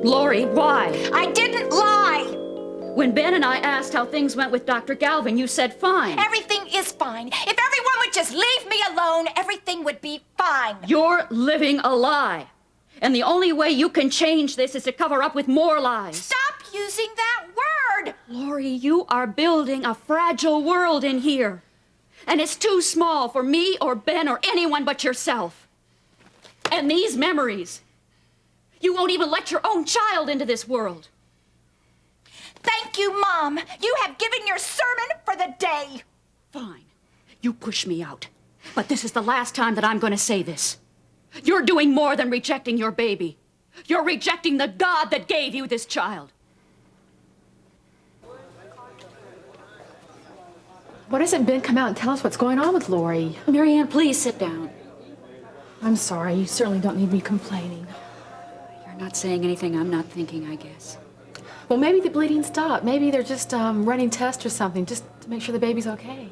Lori, why? I didn't lie! When Ben and I asked how things went with Dr. Galvin, you said fine. Everything is fine. If everyone would just leave me alone, everything would be fine. You're living a lie. And the only way you can change this is to cover up with more lies. Stop using that word! Lori, you are building a fragile world in here. And it's too small for me or Ben or anyone but yourself. And these memories. You won't even let your own child into this world. Thank you, Mom. You have given your sermon for the day. Fine. You push me out. But this is the last time that I'm going to say this. You're doing more than rejecting your baby. You're rejecting the God that gave you this child. Why doesn't Ben come out and tell us what's going on with Lori? Marianne, please sit down. I'm sorry. You certainly don't need me complaining. You're not saying anything I'm not thinking, I guess. Well, maybe the bleeding stopped. Maybe they're just running tests or something, just to make sure the baby's okay.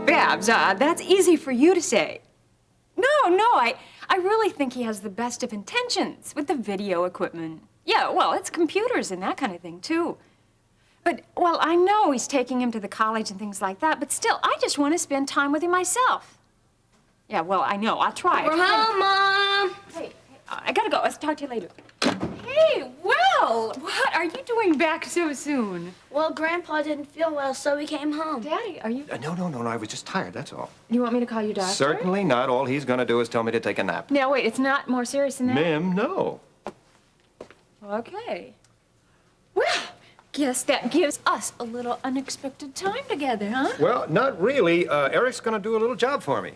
Babs, that's easy for you to say. No, I really think he has the best of intentions with the video equipment. Yeah, well, it's computers and that kind of thing, too. But, well, I know he's taking him to the college and things like that, but still, I just want to spend time with him myself. Yeah, well, I know. I'll try. We're home, Mom. Hey, I gotta go. Let's talk to you later. Hey, Will, what are you doing back so soon? Well, Grandpa didn't feel well, so we came home. Daddy, are you... No, I was just tired, that's all. You want me to call you doctor? Certainly not. All he's gonna do is tell me to take a nap. No, wait, it's not more serious than that? Mim, no. Okay. Well, guess that gives us a little unexpected time together, huh? Well, not really. Eric's gonna do a little job for me.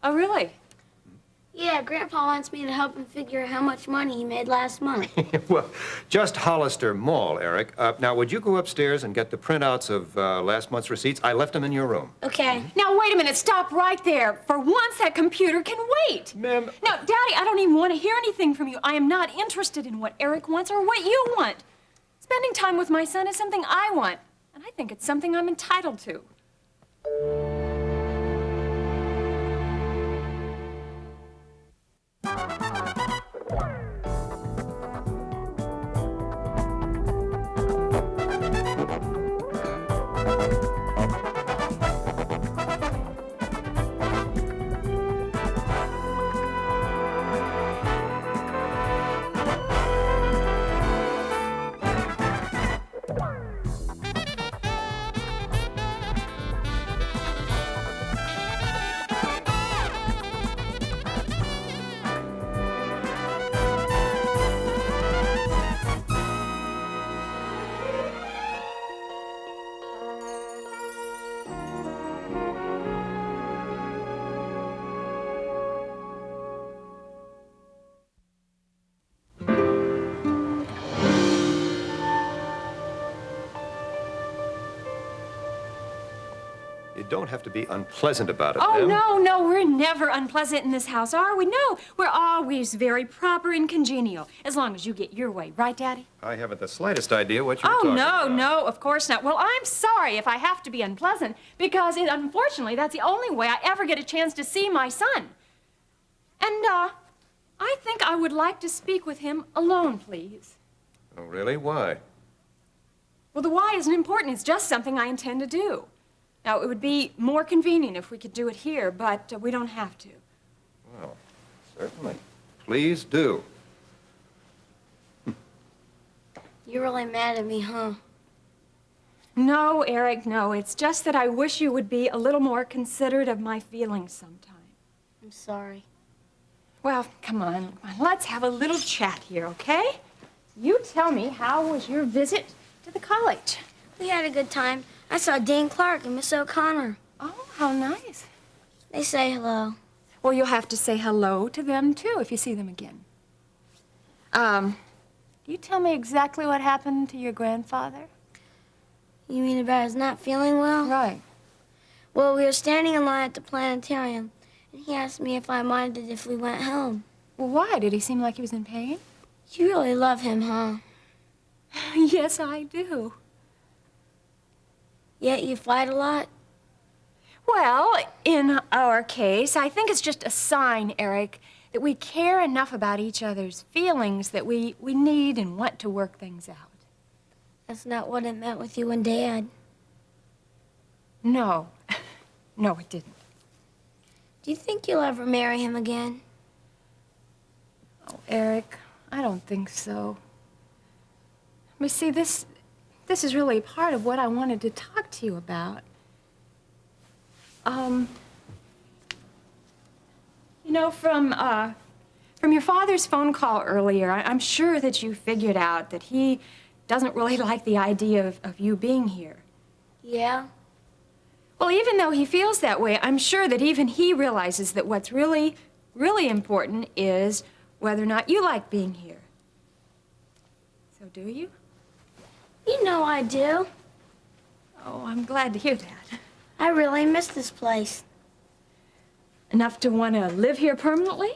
Oh, really? Yeah, Grandpa wants me to help him figure out how much money he made last month. Well, just Hollister Mall, Eric. Now, would you go upstairs and get the printouts of last month's receipts? I left them in your room. Okay. Now, wait a minute. Stop right there. For once, that computer can wait. Ma'am. No, Daddy, I don't even want to hear anything from you. I am not interested in what Eric wants or what you want. Spending time with my son is something I want, and I think it's something I'm entitled to. You don't have to be unpleasant about it, Oh, Mim. no, we're never unpleasant in this house, are we? No, we're always very proper and congenial, as long as you get your way. Right, Daddy? I haven't the slightest idea what you're Oh, talking about. no, of course not. Well, I'm sorry if I have to be unpleasant, because unfortunately, that's the only way I ever get a chance to see my son. And, I think I would like to speak with him alone, please. Oh, really? Why? Well, the why isn't important. It's just something I intend to do. Now, it would be more convenient if we could do it here, but we don't have to. Well, certainly. Please do. You're really mad at me, huh? No, Eric, no. It's just that I wish you would be a little more considerate of my feelings sometime. I'm sorry. Well, come on. Let's have a little chat here, okay? You tell me, how was your visit to the college? We had a good time. I saw Dean Clark and Miss O'Connor. Oh, how nice. They say hello. Well, you'll have to say hello to them, too, if you see them again. You tell me exactly what happened to your grandfather? You mean about his not feeling well? Right. Well, we were standing in line at the planetarium, and he asked me if I minded if we went home. Well, why? Did he seem like he was in pain? You really love him, huh? Yes, I do. Yet you fight a lot? Well, in our case, I think it's just a sign, Eric, that we care enough about each other's feelings that we need and want to work things out. That's not what it meant with you and Dad. No. No, it didn't. Do you think you'll ever marry him again? Oh, Eric, I don't think so. But see, this is really part of what I wanted to talk to you about. You know, from your father's phone call earlier, I'm sure that you figured out that he doesn't really like the idea of you being here. Yeah? Well, even though he feels that way, I'm sure that even he realizes that what's really, really important is whether or not you like being here. So do you? You know I do. Oh, I'm glad to hear that. I really miss this place. Enough to want to live here permanently?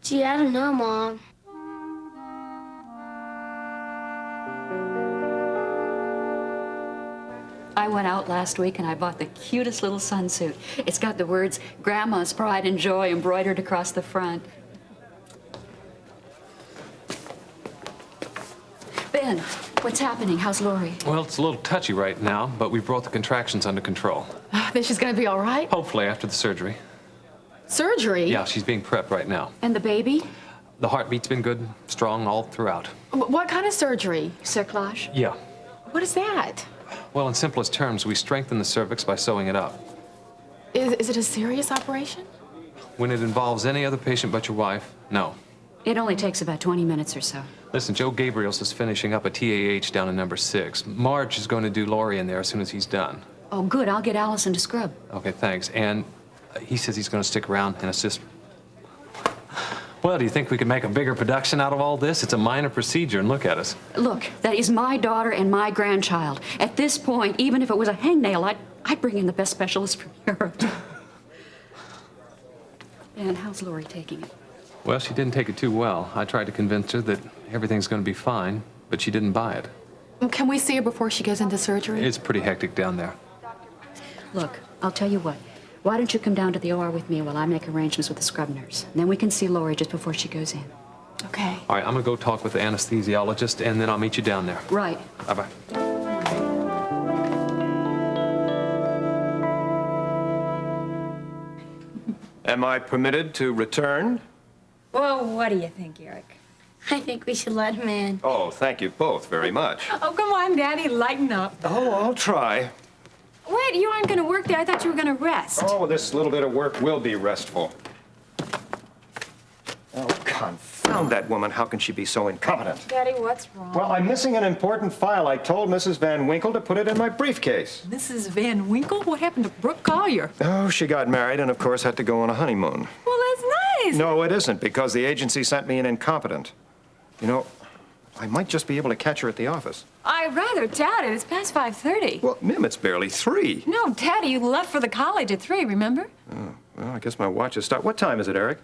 Gee, I don't know, Mom. I went out last week and I bought the cutest little sunsuit. It's got the words Grandma's Pride and Joy embroidered across the front. Ben, what's happening? How's Lori? Well, it's a little touchy right now, but we've brought the contractions under control. Then she's gonna be all right? Hopefully after the surgery. Surgery? Yeah, she's being prepped right now. And the baby? The heartbeat's been good, strong all throughout. What kind of surgery? Cerclage? Yeah. What is that? Well, in simplest terms, we strengthen the cervix by sewing it up. Is it a serious operation? When it involves any other patient but your wife, no. It only takes about 20 minutes or so. Listen, Joe Gabriels is finishing up a TAH down in number 6. Marge is going to do Lori in there as soon as he's done. Oh, good. I'll get Allison to scrub. Okay, thanks. And he says he's going to stick around and assist. Well, do you think we could make a bigger production out of all this? It's a minor procedure, and look at us. Look, that is my daughter and my grandchild. At this point, even if it was a hangnail, I'd bring in the best specialist from Europe. And how's Lori taking it? Well, she didn't take it too well. I tried to convince her that everything's going to be fine, but she didn't buy it. Can we see her before she goes into surgery? It's pretty hectic down there. Look, I'll tell you what. Why don't you come down to the OR with me while I make arrangements with the scrub nurse? And then we can see Lori just before she goes in. Okay. All right, I'm going to go talk with the anesthesiologist, and then I'll meet you down there. Right. Bye-bye. Am I permitted to return? Well, what do you think, Eric? I think we should let him in. Oh, thank you both very much. Oh, come on, Daddy, lighten up. Oh, I'll try. Wait, you aren't going to work there. I thought you were going to rest. Oh, this little bit of work will be restful. Oh, confound that woman. How can she be so incompetent? Daddy, what's wrong? Well, I'm missing an important file. I told Mrs. Van Winkle to put it in my briefcase. Mrs. Van Winkle? What happened to Brooke Collier? Oh, she got married and, of course, had to go on a honeymoon. Well, that's nice. No, it isn't, because the agency sent me an incompetent. You know, I might just be able to catch her at the office. I rather doubt it. It's past 5:30. Well, Mim, it's barely 3. No, Daddy, you left for the college at 3, remember? Well, I guess my watch is stopped. What time is it, Eric?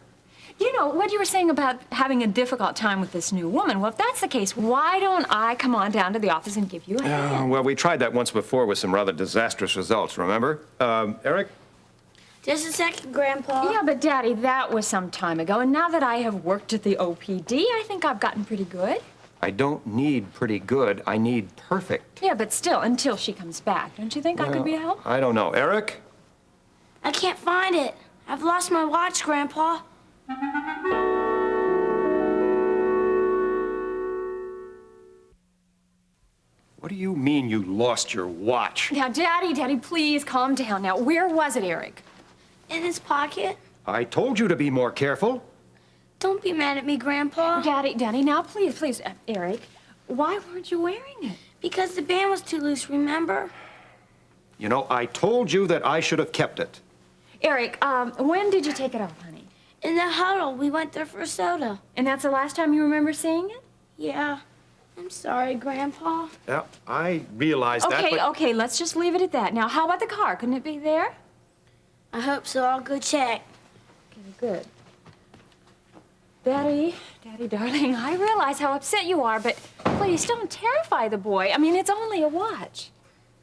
You know, what you were saying about having a difficult time with this new woman. Well, if that's the case, why don't I come on down to the office and give you a hand? Well, we tried that once before with some rather disastrous results, remember? Eric? Just a second, Grandpa. Yeah, but Daddy, that was some time ago, and now that I have worked at the OPD, I think I've gotten pretty good. I don't need pretty good. I need perfect. Yeah, but still, until she comes back, don't you think I could be a help? I don't know. Eric? I can't find it. I've lost my watch, Grandpa. What do you mean you lost your watch? Now, Daddy, please calm down. Now, where was it, Eric? In his pocket. I told you to be more careful. Don't be mad at me, Grandpa. Daddy, now, please, Eric, why weren't you wearing it? Because the band was too loose, remember? You know, I told you that I should have kept it. Eric, when did you take it off, honey? In the huddle, we went there for soda. And that's the last time you remember seeing it? Yeah. I'm sorry, Grandpa. Yeah, I realize that, Okay, but... okay, let's just leave it at that. Now, how about the car? Couldn't it be there? I hope so. I'll go check. Okay, good. Daddy, darling, I realize how upset you are, but please please don't terrify the boy. I mean, it's only a watch.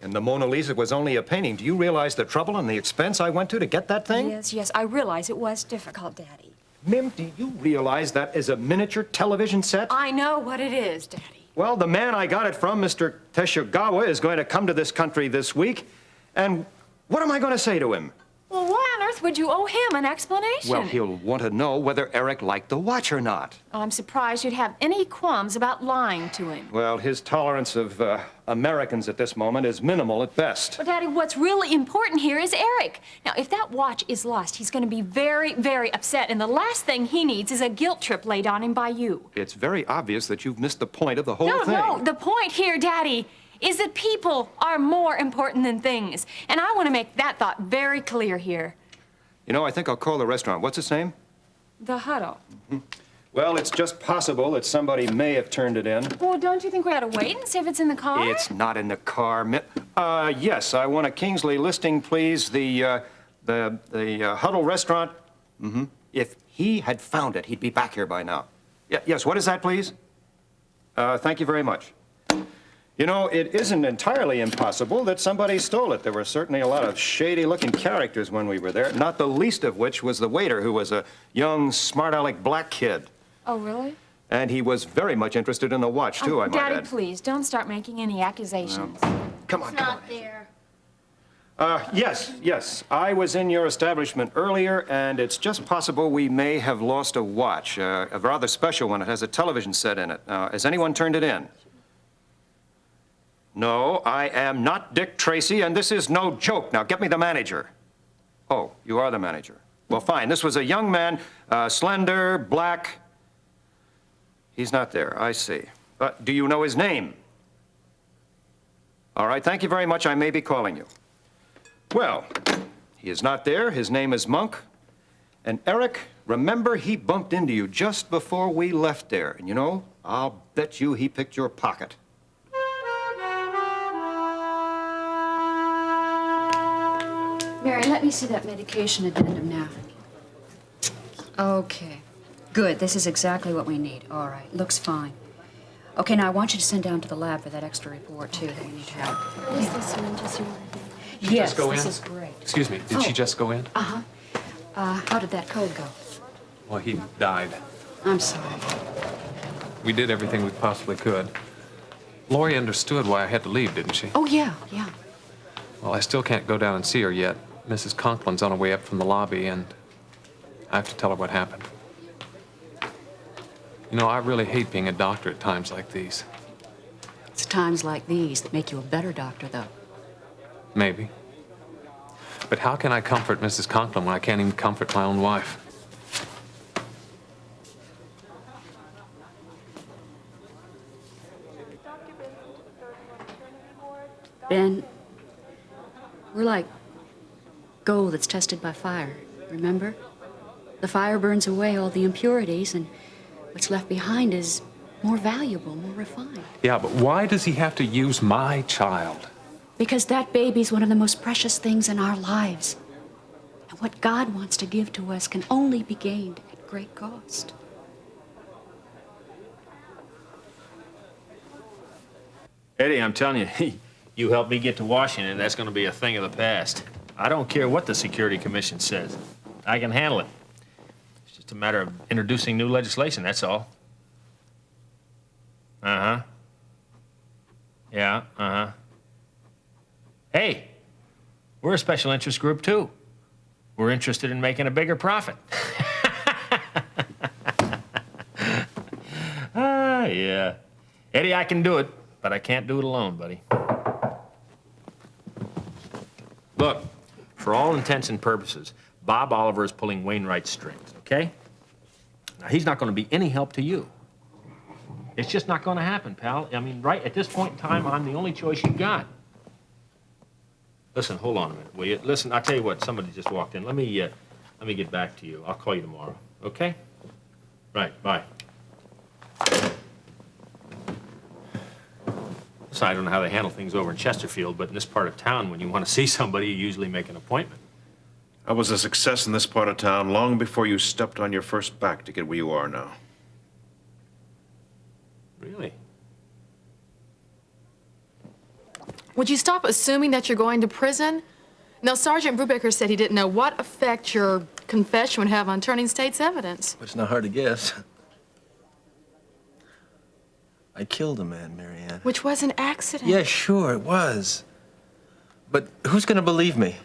And the Mona Lisa was only a painting. Do you realize the trouble and the expense I went to get that thing? Yes, yes, I realize it was difficult, Daddy. Mim, do you realize that is a miniature television set? I know what it is, Daddy. Well, the man I got it from, Mr. Teshugawa, is going to come to this country this week. And what am I going to say to him? Well, why on earth would you owe him an explanation? Well, he'll want to know whether Eric liked the watch or not. Oh, I'm surprised you'd have any qualms about lying to him. Well, his tolerance of Americans at this moment is minimal at best. Well, Daddy, what's really important here is Eric. Now, if that watch is lost, he's going to be very, very upset, and the last thing he needs is a guilt trip laid on him by you. It's very obvious that you've missed the point of the whole thing. No, the point here, Daddy, is that people are more important than things. And I want to make that thought very clear here. You know, I think I'll call the restaurant. What's its name? The Huddle. Well, it's just possible that somebody may have turned it in. Well, don't you think we ought to wait and see if it's in the car? It's not in the car. Yes, I want a Kingsley listing, please. The Huddle restaurant. If he had found it, he'd be back here by now. Yes, what is that, please? Thank you very much. You know, it isn't entirely impossible that somebody stole it. There were certainly a lot of shady-looking characters when we were there, not the least of which was the waiter, who was a young, smart-aleck black kid. Oh, really? And he was very much interested in the watch, too, I might Daddy, add. please, don't start making any accusations. Come on, It's not there. Yes. I was in your establishment earlier, and it's just possible we may have lost a watch, a rather special one. It has a television set in it. Has anyone turned it in? No, I am not Dick Tracy, and this is no joke. Now, get me the manager. Oh, you are the manager. Well, fine. This was a young man, slender, black. He's not there, I see. Do you know his name? All right, thank you very much. I may be calling you. Well, he is not there. His name is Monk. And Eric, remember, he bumped into you just before we left there. And you know, I'll bet you he picked your pocket. Mary, let me see that medication addendum now. Okay. Good. This is exactly what we need. All right. Looks fine. Okay, now I want you to send down to the lab for that extra report, too, that we need to have. What is this one? Just you want to do? Yes, just go this in? is great. Excuse me, did she just go in? Uh-huh. How did that code go? Well, he died. I'm sorry. We did everything we possibly could. Lori understood why I had to leave, didn't she? Oh, yeah. Well, I still can't go down and see her yet. Mrs. Conklin's on her way up from the lobby, and I have to tell her what happened. You know, I really hate being a doctor at times like these. It's times like these that make you a better doctor, though. Maybe. But how can I comfort Mrs. Conklin when I can't even comfort my own wife? Ben, we're like gold that's tested by fire, remember? The fire burns away all the impurities, and what's left behind is more valuable, more refined. Yeah, but why does he have to use my child? Because that baby's one of the most precious things in our lives. And what God wants to give to us can only be gained at great cost. Eddie, I'm telling you, you helped me get to Washington, that's going to be a thing of the past. I don't care what the Security Commission says. I can handle it. It's just a matter of introducing new legislation, that's all. Uh-huh. Yeah, uh-huh. Hey, we're a special interest group, too. We're interested in making a bigger profit. Yeah. Eddie, I can do it, but I can't do it alone, buddy. Look, for all intents and purposes, Bob Oliver is pulling Wainwright's strings, okay? Now, he's not going to be any help to you. It's just not going to happen, pal. I mean, right at this point in time, I'm the only choice you've got. Listen, hold on a minute, will you? Listen, I'll tell you what, somebody just walked in. Let me get back to you. I'll call you tomorrow, okay? Right, bye. Listen, I don't know how they handle things over in Chesterfield, but in this part of town, when you want to see somebody, you usually make an appointment. I was a success in this part of town long before you stepped on your first back to get where you are now. Really? Would you stop assuming that you're going to prison? Now, Sergeant Brubaker said he didn't know what effect your confession would have on turning state's evidence. It's not hard to guess. I killed a man, Marianne. Which was an accident. Yeah, sure, it was. But who's gonna believe me?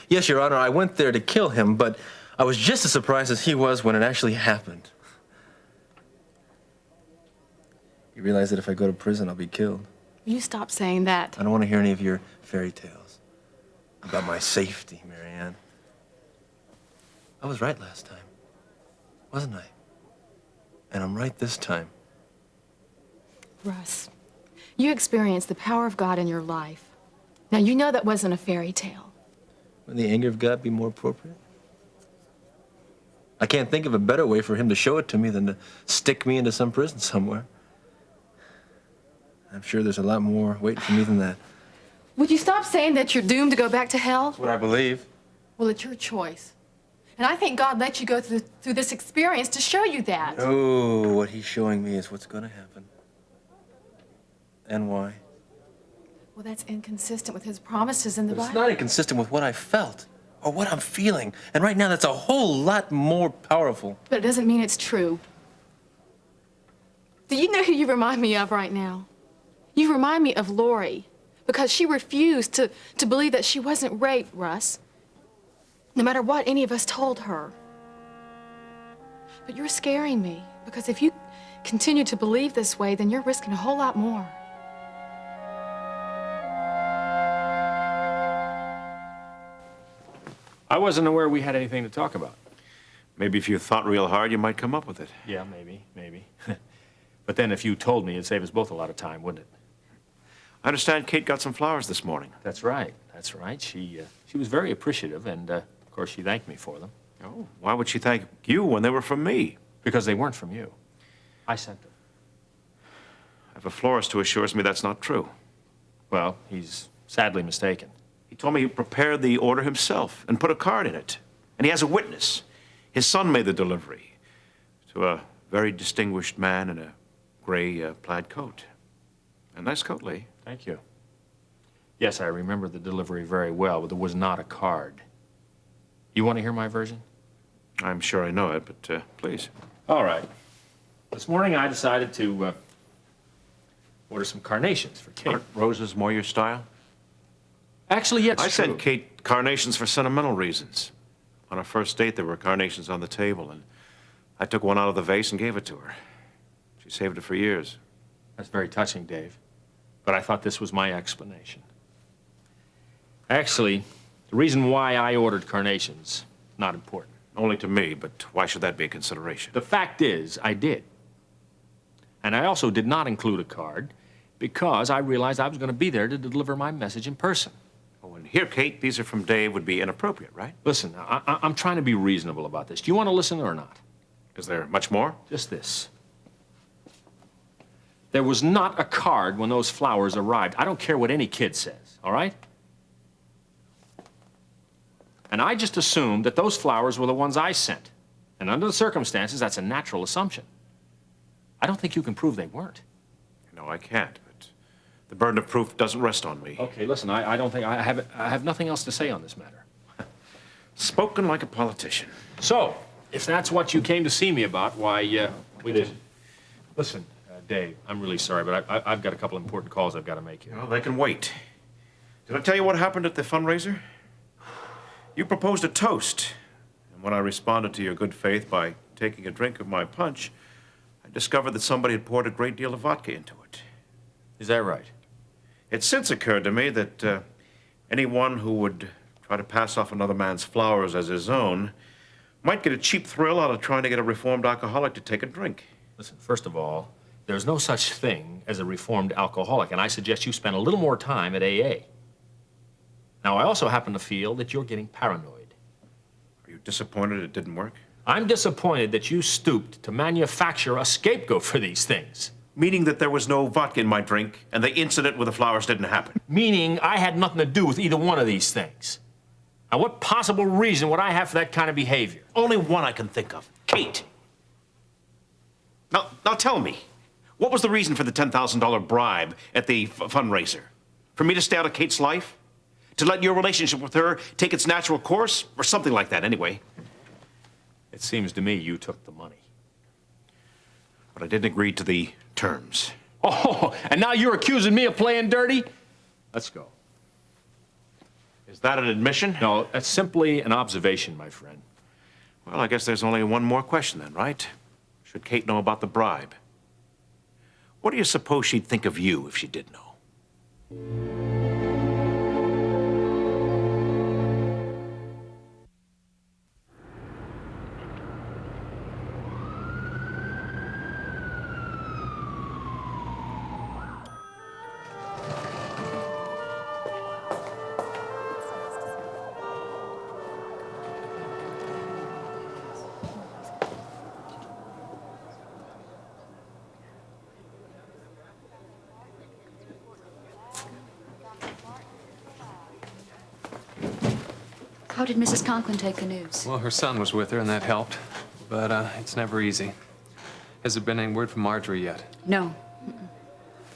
Yes, Your Honor, I went there to kill him, but I was just as surprised as he was when it actually happened. You realize that if I go to prison, I'll be killed. Will you stop saying that? I don't want to hear any of your fairy tales about my safety, Marianne. I was right last time, wasn't I? And I'm right this time. Russ, you experienced the power of God in your life. Now, you know that wasn't a fairy tale. Wouldn't the anger of God be more appropriate? I can't think of a better way for him to show it to me than to stick me into some prison somewhere. I'm sure there's a lot more waiting for me than that. Would you stop saying that you're doomed to go back to hell? That's what I believe. Well, it's your choice. And I think God let you go through this experience to show you that. Oh, what he's showing me is what's going to happen. And why. Well, that's inconsistent with his promises in the But it's Bible. not inconsistent with what I felt or what I'm feeling. And right now, that's a whole lot more powerful. But it doesn't mean it's true. Do you know who you remind me of right now? You remind me of Lori, because she refused to believe that she wasn't raped, Russ, no matter what any of us told her. But you're scaring me, because if you continue to believe this way, then you're risking a whole lot more. I wasn't aware we had anything to talk about. Maybe if you thought real hard, you might come up with it. Yeah, maybe. But then if you told me, it'd save us both a lot of time, wouldn't it? I understand Kate got some flowers this morning. That's right. She was very appreciative, and of course she thanked me for them. Oh, why would she thank you when they were from me? Because they weren't from you. I sent them. I have a florist who assures me that's not true. Well, he's sadly mistaken. He told me he prepared the order himself and put a card in it. And he has a witness. His son made the delivery to a very distinguished man in a gray plaid coat. A nice coat, Lee. Thank you. Yes, I remember the delivery very well, but there was not a card. You want to hear my version? I'm sure I know it, but please. All right. This morning I decided to order some carnations for Kate. Aren't roses more your style? Actually, yes, I true. sent Kate carnations for sentimental reasons. On our first date, there were carnations on the table, and I took one out of the vase and gave it to her. She saved it for years. That's very touching, Dave. But I thought this was my explanation. Actually, the reason why I ordered carnations, not important. Only to me, but why should that be a consideration? The fact is, I did. And I also did not include a card because I realized I was going to be there to deliver my message in person. Oh, and here, Kate, these are from Dave would be inappropriate, right? Listen, I'm trying to be reasonable about this. Do you want to listen or not? Is there much more? Just this. There was not a card when those flowers arrived. I don't care what any kid says, all right? And I just assumed that those flowers were the ones I sent. And under the circumstances, that's a natural assumption. I don't think you can prove they weren't. No, I can't, but the burden of proof doesn't rest on me. Okay, listen, I don't think, I have nothing else to say on this matter. Spoken like a politician. So, if that's what you came to see me about, why, we did. Listen, Dave, I'm really sorry, but I've got a couple important calls I've got to make here. Well, they can wait. Did I tell you what happened at the fundraiser? You proposed a toast, and when I responded to your good faith by taking a drink of my punch, I discovered that somebody had poured a great deal of vodka into it. Is that right? It's since occurred to me that anyone who would try to pass off another man's flowers as his own might get a cheap thrill out of trying to get a reformed alcoholic to take a drink. Listen, first of all, there's no such thing as a reformed alcoholic, and I suggest you spend a little more time at AA. Now, I also happen to feel that you're getting paranoid. Are you disappointed it didn't work? I'm disappointed that you stooped to manufacture a scapegoat for these things. Meaning that there was no vodka in my drink, and the incident with the flowers didn't happen. Meaning I had nothing to do with either one of these things. Now, what possible reason would I have for that kind of behavior? Only one I can think of. Kate. Now tell me, what was the reason for the $10,000 bribe at the fundraiser? For me to stay out of Kate's life? To let your relationship with her take its natural course? Or something like that, anyway. It seems to me you took the money. But I didn't agree to the terms. Oh, and now you're accusing me of playing dirty? Let's go. Is that an admission? No, that's simply an observation, my friend. Well, I guess there's only one more question then, right? Should Kate know about the bribe? What do you suppose she'd think of you if she did know? How did Mrs. Conklin take the news? Well, her son was with her, and that helped. But it's never easy. Has there been any word from Marjorie yet? No.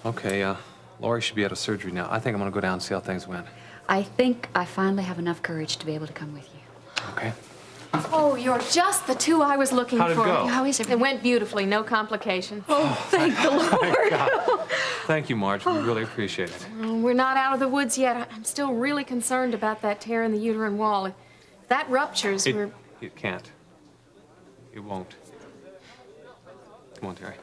Okay, Laurie should be out of surgery now. I think I'm gonna go down and see how things went. I think I finally have enough courage to be able to come with you. Okay. Oh, you're just the two I was looking How'd it for. go? How is it? It went beautifully, no complications. Oh, thank the Lord. Thank you, Marge. We really appreciate it. We're not out of the woods yet. I'm still really concerned about that tear in the uterine wall. If that ruptures, we're... It can't. It won't. Come on, Terry.